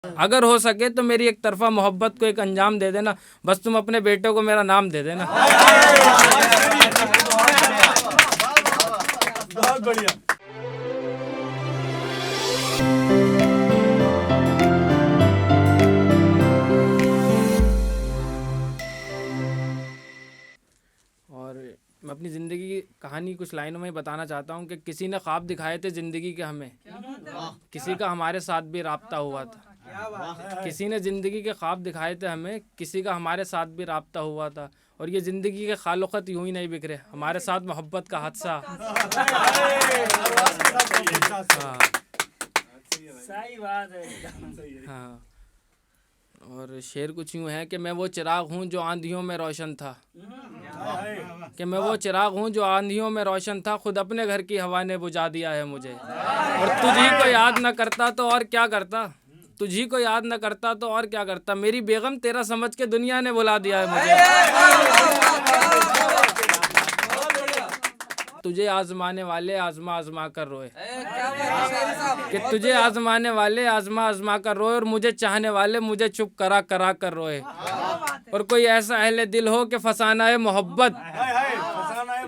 अगर हो सके तो मेरी एक तरफा मोहब्बत को एक अंजाम दे देना, बस तुम अपने बेटे को मेरा नाम दे देना। बहुत बढ़िया। और मैं अपनी ज़िंदगी की कहानी कुछ लाइनों में बताना चाहता हूँ कि किसी ने ख्वाब दिखाए थे ज़िंदगी के हमें, किसी का हमारे साथ भी राब्ता हुआ था। किसी ने ज़िंदगी के ख्वाब दिखाए थे हमें, किसी का हमारे साथ भी राब्ता हुआ था। और ये ज़िंदगी के खालुकत यूं ही नहीं बिखरे, हमारे साथ मोहब्बत का हादसा। हाँ सही बात है। हाँ। और शेर कुछ यूँ है कि मैं वो चिराग हूँ जो आंधियों में रोशन था, कि मैं वो चिराग हूँ जो आंधियों में रोशन था, खुद अपने घर की हवा ने बुझा दिया है मुझे। और तुझी को याद न करता तो और क्या करता, तुझी को याद न करता तो और क्या करता, मेरी बेगम तेरा समझ के दुनिया ने बुला दिया है मुझे। तुझे आजमाने वाले आजमा आजमा कर रोए, कि तुझे आजमाने वाले आजमा आजमा कर रोए, और मुझे चाहने वाले मुझे चुप करा करा कर रोए। और कोई ऐसा अहले दिल हो कि फसाना है मोहब्बत,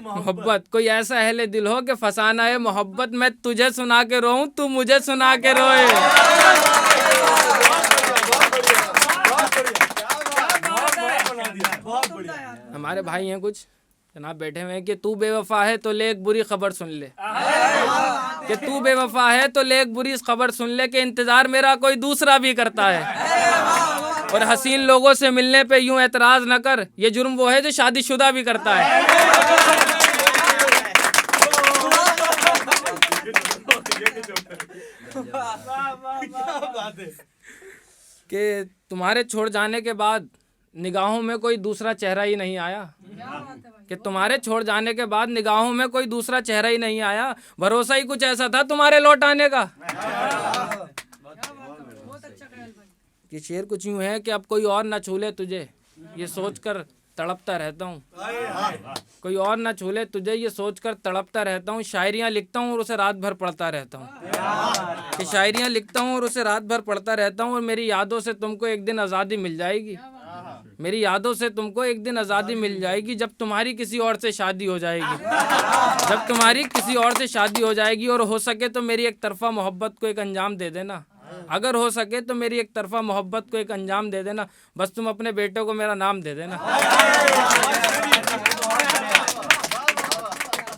मोहब्बत कोई ऐसा अहले दिल हो कि फसाना है मोहब्बत, मैं तुझे सुना के रोऊं तू मुझे सुना के रोए। हमारे भाई हैं कुछ जनाब बैठे हुए हैं कि तू बेवफा है तो ले एक बुरी खबर सुन ले, कि तू बेवफा है तो ले एक बुरी खबर सुन ले, कि इंतजार मेरा कोई दूसरा भी करता है। और हसीन लोगों से मिलने पे यूं एतराज न कर, ये जुर्म वो है जो शादीशुदा भी करता है। कि तुम्हारे छोड़ जाने के बाद निगाहों में कोई दूसरा चेहरा ही नहीं आया, कि तुम्हारे छोड़ जाने के बाद निगाहों में कोई दूसरा चेहरा ही नहीं आया, भरोसा ही कुछ ऐसा था तुम्हारे लौट आने का। कि शेर कुछ यूं है कि अब कोई और ना छूले तुझे, ये सोचकर तड़पता रहता हूँ, कोई और ना छूले तुझे ये सोचकर तड़पता रहता हूँ। शायरियाँ लिखता हूँ और उसे रात भर पढ़ता रहता हूँ, कि शायरियाँ लिखता हूँ और उसे रात भर पढ़ता रहता हूँ। और मेरी यादों से तुमको एक दिन आज़ादी मिल जाएगी, मेरी यादों से तुमको एक दिन आज़ादी मिल जाएगी, जब तुम्हारी किसी और से शादी हो जाएगी, जब तुम्हारी किसी और से शादी हो जाएगी। और हो सके तो मेरी एक तरफा मोहब्बत को एक अंजाम दे देना, अगर हो सके तो मेरी एक तरफा मोहब्बत को एक अंजाम दे देना, बस तुम अपने बेटे को मेरा नाम दे देना।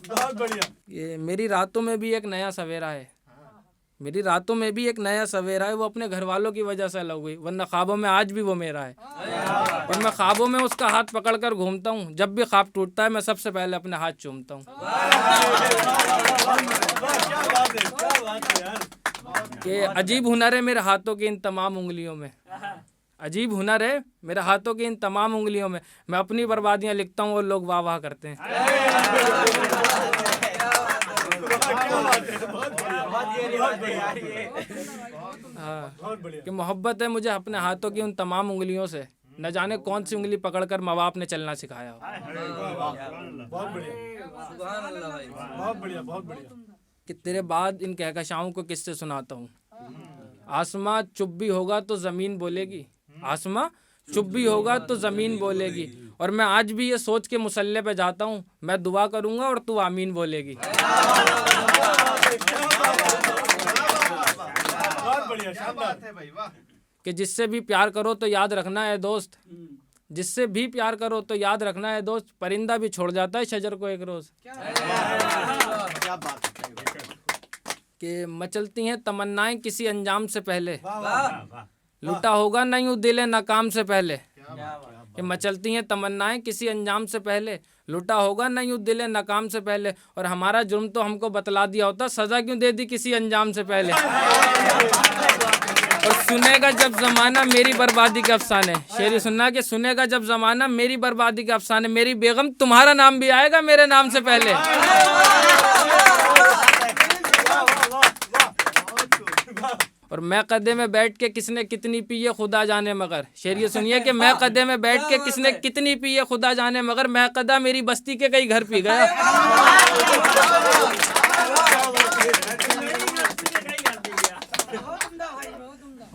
बहुत बढ़िया। ये मेरी रातों में भी एक नया सवेरा है, मेरी रातों में भी एक नया सवेरा है, वो अपने घर वालों की वजह से अलग हुई, वरना ख्वाबों में आज भी वो मेरा है। और मैं ख्वाबों में उसका हाथ पकड़कर घूमता हूँ, जब भी ख्वाब टूटता है मैं सबसे पहले अपने हाथ चूमता हूँ। कि अजीब हुनर है मेरे हाथों की इन तमाम उंगलियों में, अजीब हुनर है मेरे हाथों की इन तमाम उंगलियों में, मैं अपनी बर्बादियां लिखता हूँ और लोग वाह वाह करते हैं। हाँ, कि मोहब्बत है मुझे अपने हाथों की उन तमाम उंगलियों से, न जाने कौन सी उंगली पकड़कर माँ बाप ने चलना सिखाया हो। बहुत बढ़िया, बहुत बढ़िया, बहुत बढ़िया। कि तेरे बाद इन कहकशाओं को किससे सुनाता हूँ, आसमां चुप भी होगा तो ज़मीन बोलेगी, आसमां चुप भी होगा तो ज़मीन बोलेगी। और मैं आज भी ये सोच के मुसल्ले पे जाता हूँ, मैं दुआ करूँगा और तू आमीन बोलेगी। बहुत बढ़िया, शानदार। कि जिससे भी प्यार करो तो याद रखना है दोस्त, जिससे भी प्यार करो तो याद रखना है दोस्त, परिंदा भी छोड़ जाता है शजर को एक रोज। कि मचलती हैं तमन्नाएं किसी अंजाम से पहले, लुटा होगा नहीं यूं दिले नाकाम से पहले, कि मचलती हैं तमन्नाएं किसी अंजाम से पहले, लुटा होगा नहीं यूं दिले नाकाम से पहले। और हमारा जुर्म तो हमको बतला दिया होता, सजा क्यों दे दी किसी अंजाम से पहले। और सुनेगा जब जमाना मेरी बर्बादी के अफसाने, शेर सुनना कि सुनेगा जब जमाना मेरी बर्बादी के अफसाने, मेरी बेगम तुम्हारा नाम भी आएगा मेरे नाम से पहले। और मैं कदे में बैठ के किसने कितनी पी है खुदा जाने मगर, शेर ये सुनिए कि मैं कदे में बैठ के किसने कितनी पी है खुदा जाने मगर, मैं कदा मेरी बस्ती के कई घर पी गया।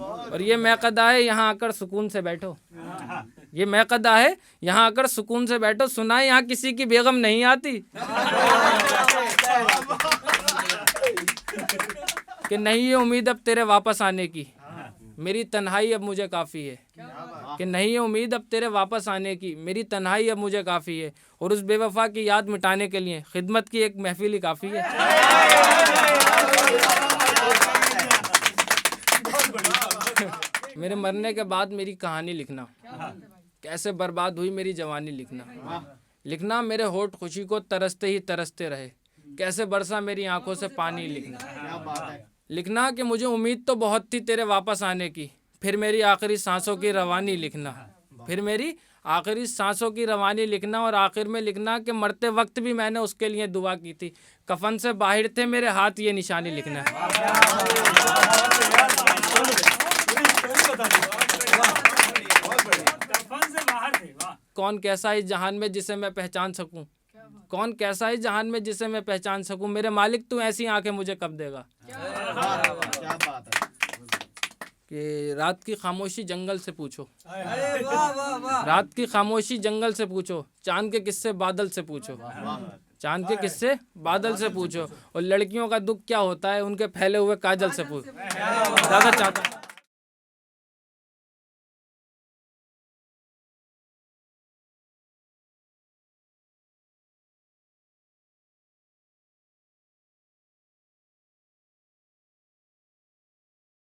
और ये मैकदा है, यहाँ आकर सुकून से बैठो। ये मैकदा है, यहाँ आकर सुकून से बैठो। सुना है यहाँ किसी की बेगम नहीं आती कि नहीं ये उम्मीद अब तेरे वापस आने की, मेरी तन्हाई अब मुझे काफ़ी है। कि नहीं ये उम्मीद अब तेरे वापस आने की, मेरी तन्हाई अब मुझे काफ़ी है। और उस बेवफा की याद मिटाने के लिए खिदमत की एक महफिल ही काफ़ी है। मेरे मरने के बाद मेरी कहानी लिखना, कैसे बर्बाद हुई मेरी जवानी लिखना। लिखना मेरे होठ खुशी को तरसते ही तरसते रहे, कैसे बरसा मेरी आंखों से पानी लिखना। लिखना कि मुझे उम्मीद तो बहुत थी तेरे वापस आने की, फिर मेरी आखिरी सांसों की रवानी लिखना। फिर मेरी आखिरी सांसों की रवानी लिखना। और आखिर में लिखना कि मरते वक्त भी मैंने उसके लिए दुआ की थी, कफन से बाहर थे मेरे हाथ ये निशानी लिखना है। कौन कैसा इस जहान में जिसे मैं पहचान सकूं, कौन कैसा इस जहान में जिसे मैं पहचान सकूं, मेरे मालिक तू ऐसी आंखें मुझे कब देगा। क्या बात है। कि रात की खामोशी जंगल से पूछो, रात की खामोशी जंगल से पूछो, चांद के किस्से बादल से पूछो, चांद के किस्से बादल से पूछो। और लड़कियों का दुख क्या होता है उनके फैले हुए काजल से पूछो। ज़्यादा चाहता